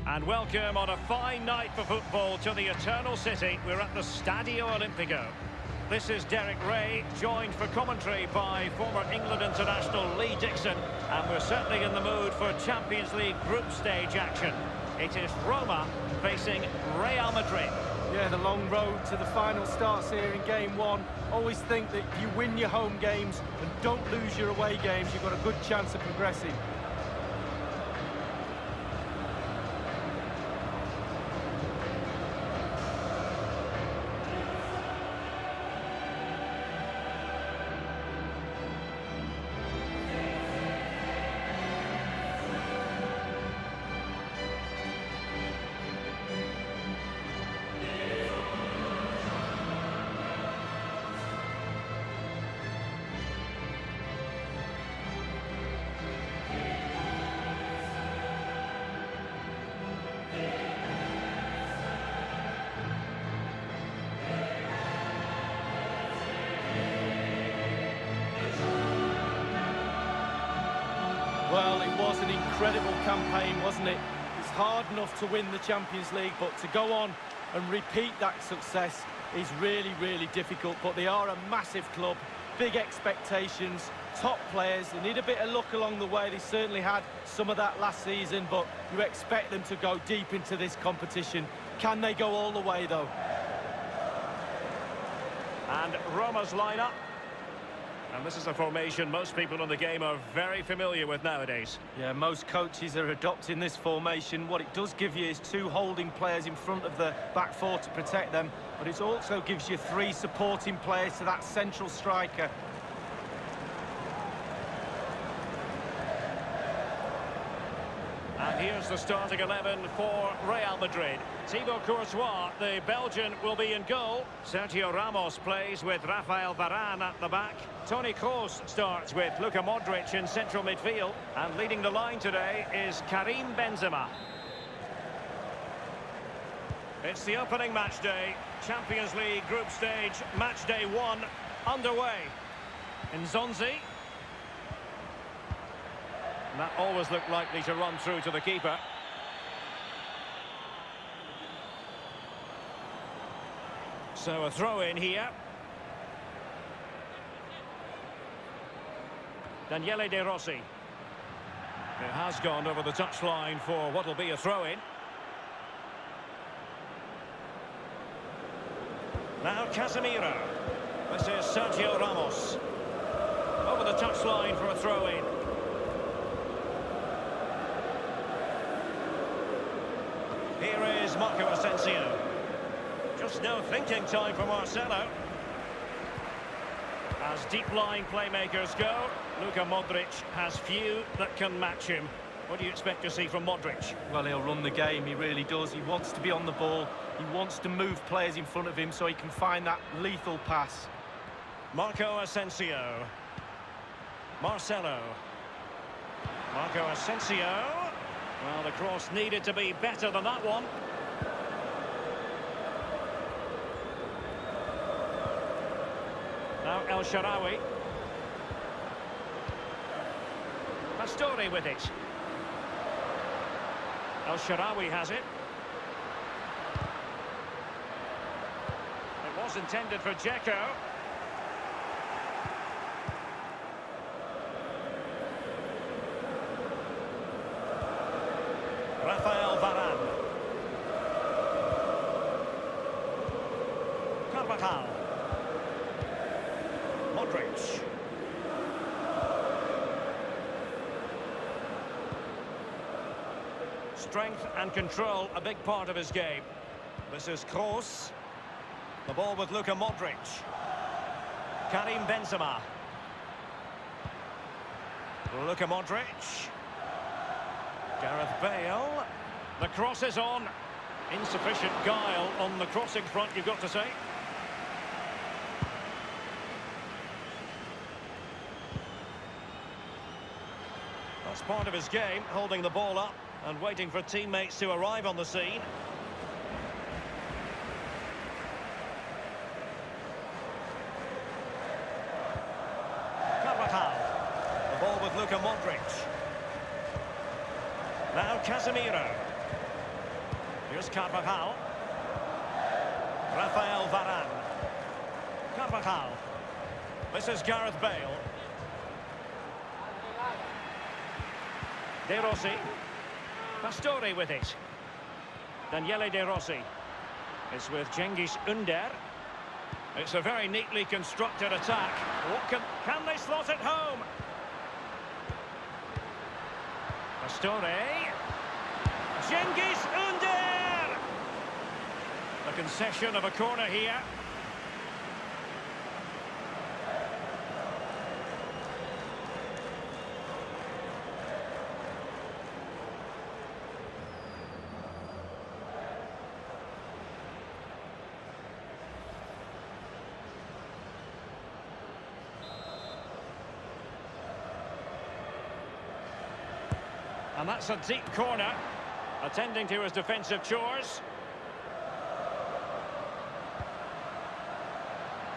And welcome on a fine night for football to the Eternal City. We're at the Stadio Olimpico. This is Derek Ray, joined for commentary by former England international Lee Dixon. And we're certainly in the mood for Champions League group stage action. It is Roma facing Real Madrid. Yeah, the long road to the final starts here in game one. Always think that if you win your home games and don't lose your away games, you've got a good chance of progressing. Well, it was an incredible campaign, wasn't it? It's hard enough to win the Champions League, but to go on and repeat that success is really, really difficult. But they are a massive club, big expectations, top players. They need a bit of luck along the way. They certainly had some of that last season, but you expect them to go deep into this competition. Can they go all the way, though? And Roma's lineup. And this is a formation most people in the game are very familiar with nowadays. Yeah, most coaches are adopting this formation. What it does give you is two holding players in front of the back four to protect them, but it also gives you three supporting players to that central striker. And here's the starting 11 for Real Madrid. Thibaut Courtois, the Belgian, will be in goal. Sergio Ramos plays with Rafael Varane at the back. Toni Kroos starts with Luka Modric in central midfield. And leading the line today is Karim Benzema. It's the opening match day. Champions League group stage, match day 1 underway. Nzonzi. And that always looked likely to run through to the keeper. So a throw in here. Daniele De Rossi. It has gone over the touchline for what will be a throw in. Now Casemiro. This is Sergio Ramos. Over the touchline for a throw in. Here is Marco Asensio. Just no thinking time for Marcelo. As deep-lying playmakers go, Luka Modric has few that can match him. What do you expect to see from Modric? Well, he'll run the game, he really does. He wants to be on the ball. He wants to move players in front of him so he can find that lethal pass. Marco Asensio. Marcelo. Marco Asensio. Well, the cross needed to be better than that one. Now El Shaarawy. Pastore with it. El Shaarawy has it. It was intended for Dzeko. Rafael Varane. Carvajal. Modric. Strength and control, a big part of his game. This is Kroos. The ball with Luka Modric. Karim Benzema. Luka Modric. Gareth Bale. The cross is on. Insufficient guile on the crossing front, you've got to say. That's part of his game, holding the ball up and waiting for teammates to arrive on the scene. Carvajal. The ball with Luka Modric. Now Casemiro. Here's Carvajal. Rafael Varane. Carvajal. This is Gareth Bale. De Rossi. Pastore with it. Daniele De Rossi. It's with Cengiz Ünder. It's a very neatly constructed attack. What can they slot it home? Pastore. Cengiz Ünder! The concession of a corner here. And that's a deep corner, attending to his defensive chores.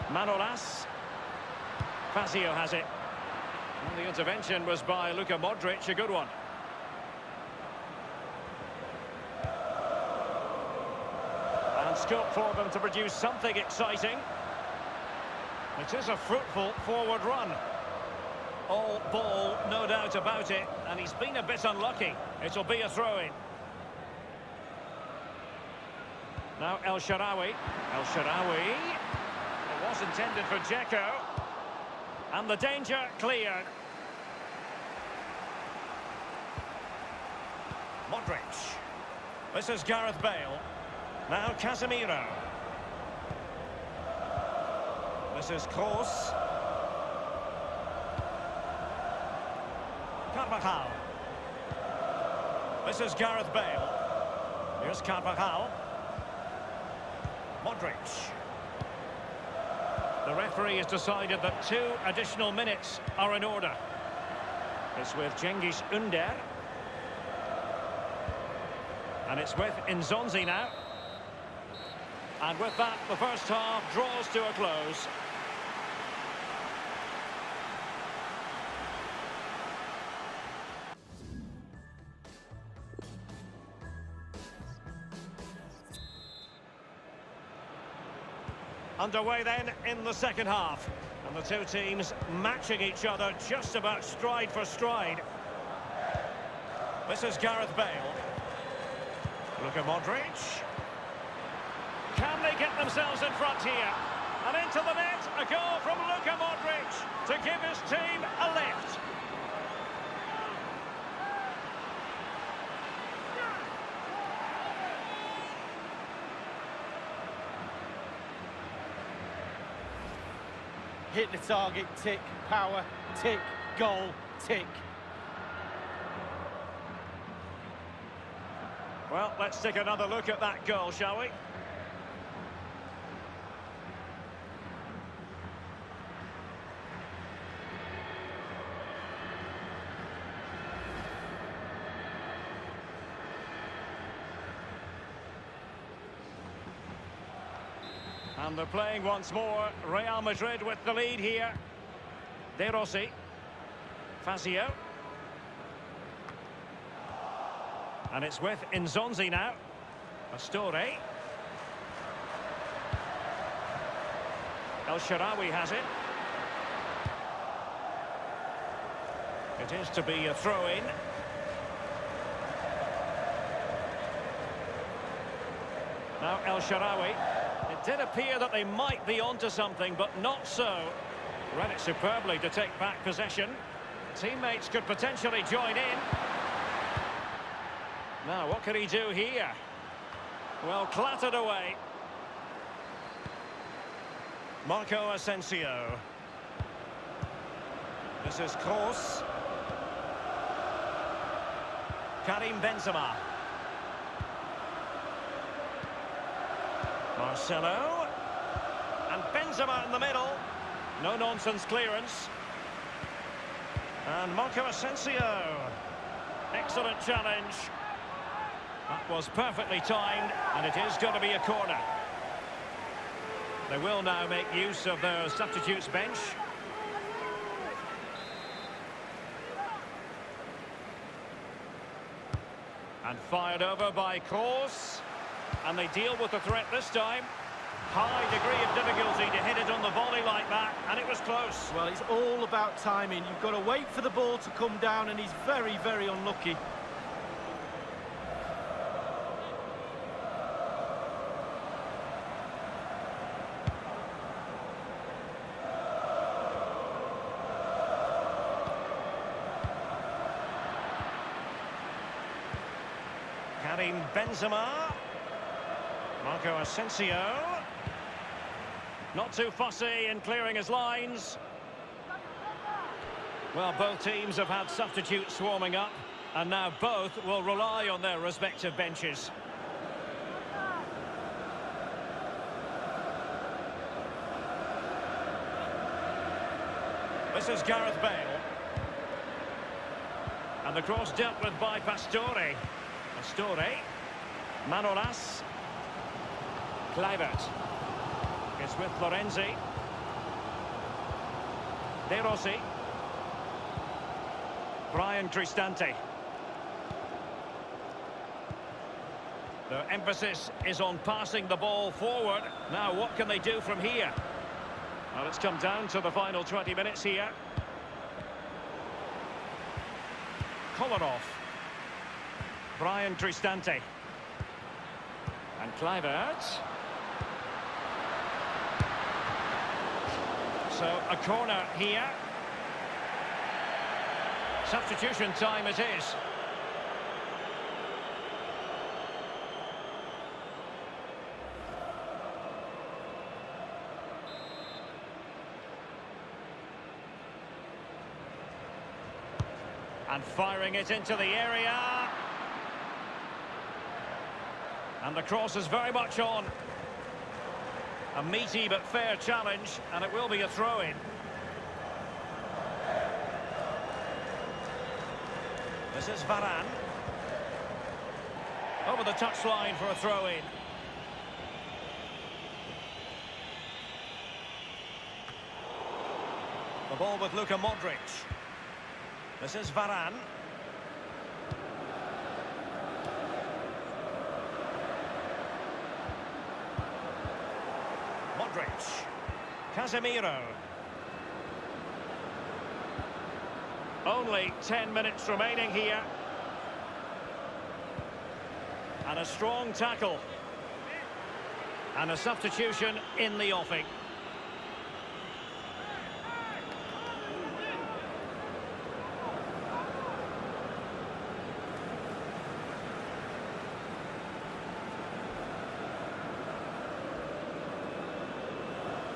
Manolas. Fazio has it. And the intervention was by Luka Modric, a good one. And scope for them to produce something exciting. It is a fruitful forward run. All ball, no doubt about it, and he's been a bit unlucky. It'll be a throw-in. Now El Shaarawy. El Shaarawy. It was intended for Dzeko. And the danger cleared. Modric. This is Gareth Bale. Now Casemiro. This is Kroos. Carvajal. This is Gareth Bale. Here's Carvajal. Modric. The referee has decided that 2 additional minutes are in order. It's with Cengiz Ünder. And it's with Nzonzi now. And with that, the first half draws to a close. Underway then in the second half. And the two teams matching each other just about stride for stride. This is Gareth Bale. Luka Modric. Can they get themselves in front here? And into the net, a goal from Luka Modric to give his team a lift. Hit the target, tick, power, tick, goal, tick. Well, let's take another look at that goal, shall we? And they're playing once more. Real Madrid with the lead here. De Rossi. Fazio. And it's with Nzonzi now. Pastore. El Shaarawy has it. It is to be a throw-in. Now El Shaarawy. It did appear that they might be onto something, but not so. Read it superbly to take back possession. Teammates could potentially join in. Now, what can he do here? Well, clattered away. Marco Asensio. This is Kroos. Karim Benzema. Marcelo. And Benzema in the middle. No-nonsense clearance. And Marco Asensio. Excellent challenge. That was perfectly timed, and it is going to be a corner. They will now make use of their substitutes bench. And fired over by Kroos. And they deal with the threat this time. High degree of difficulty to hit it on the volley like that, and it was close. Well, it's all about timing. You've got to wait for the ball to come down, and he's very, very unlucky. Karim Benzema. Marco Asensio. Not too fussy in clearing his lines. Well, both teams have had substitutes warming up, and now both will rely on their respective benches. This is Gareth Bale. And the cross dealt with by Pastore. Pastore. Manolas. Kluivert. It's with Florenzi. De Rossi. Brian Cristante. The emphasis is on passing the ball forward. Now, what can they do from here? Well, it's come down to the final 20 minutes here. Kolarov. Brian Cristante. And Kluivert. So, a corner here. Substitution time it is. And firing it into the area. And the cross is very much on. A meaty but fair challenge, and it will be a throw-in. This is Varane. Over the touchline for a throw-in. The ball with Luka Modric. This is Varane. Modric. Casemiro. Only 10 minutes remaining here. And a strong tackle. And a substitution in the offing.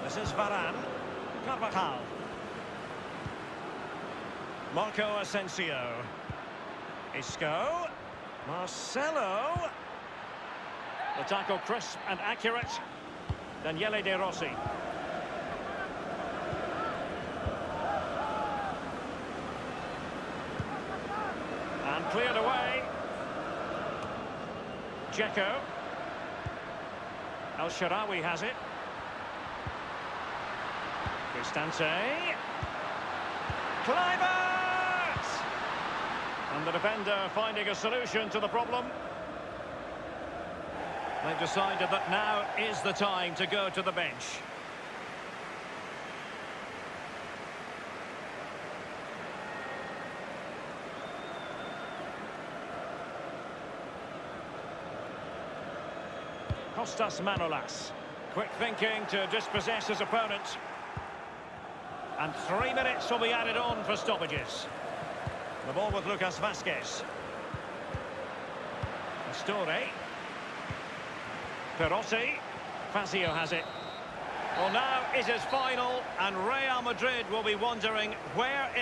This is Varane. Carvajal. Marco Asensio. Isco. Marcelo. The tackle crisp and accurate. Daniele De Rossi. And cleared away. Dzeko. El Shaarawy has it. Cristante. Kluivert! And the defender finding a solution to the problem. They've decided that now is the time to go to the bench. Kostas Manolas. Quick thinking to dispossess his opponent. And 3 minutes will be added on for stoppages. The ball with Lucas Vazquez. Pastore. Perotti. Fazio has it. Well, now it is final, and Real Madrid will be wondering where it